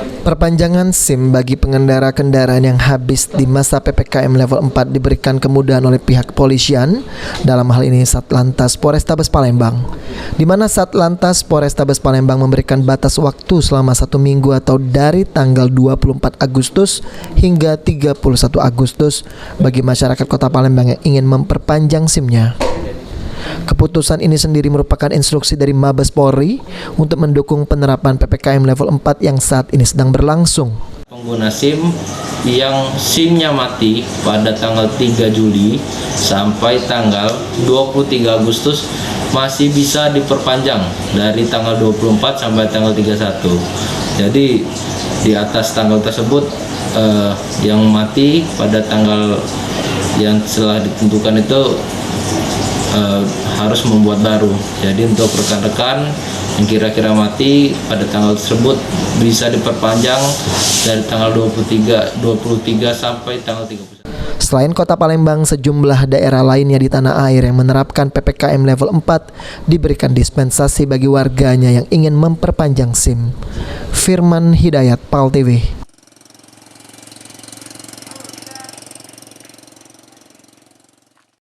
Perpanjangan SIM bagi pengendara kendaraan yang habis di masa PPKM level 4 diberikan kemudahan oleh pihak kepolisian, dalam hal ini Satlantas Polrestabes Palembang, di mana Satlantas Polrestabes Palembang memberikan batas waktu selama 1 minggu atau dari tanggal 24 Agustus hingga 31 Agustus bagi masyarakat Kota Palembang yang ingin memperpanjang SIM-nya. Keputusan ini sendiri merupakan instruksi dari Mabes Polri untuk mendukung penerapan PPKM level 4 yang saat ini sedang berlangsung. Pengguna SIM yang SIM-nya mati pada tanggal 3 Juli sampai tanggal 23 Agustus masih bisa diperpanjang dari tanggal 24 sampai tanggal 31. Jadi di atas tanggal tersebut yang mati pada tanggal yang telah ditentukan itu harus membuat baru. Jadi untuk rekan-rekan yang kira-kira mati pada tanggal tersebut bisa diperpanjang dari tanggal 23 sampai tanggal 31. Selain Kota Palembang, sejumlah daerah lainnya di tanah air yang menerapkan PPKM level 4 diberikan dispensasi bagi warganya yang ingin memperpanjang SIM. Firman Hidayat, PAL TV.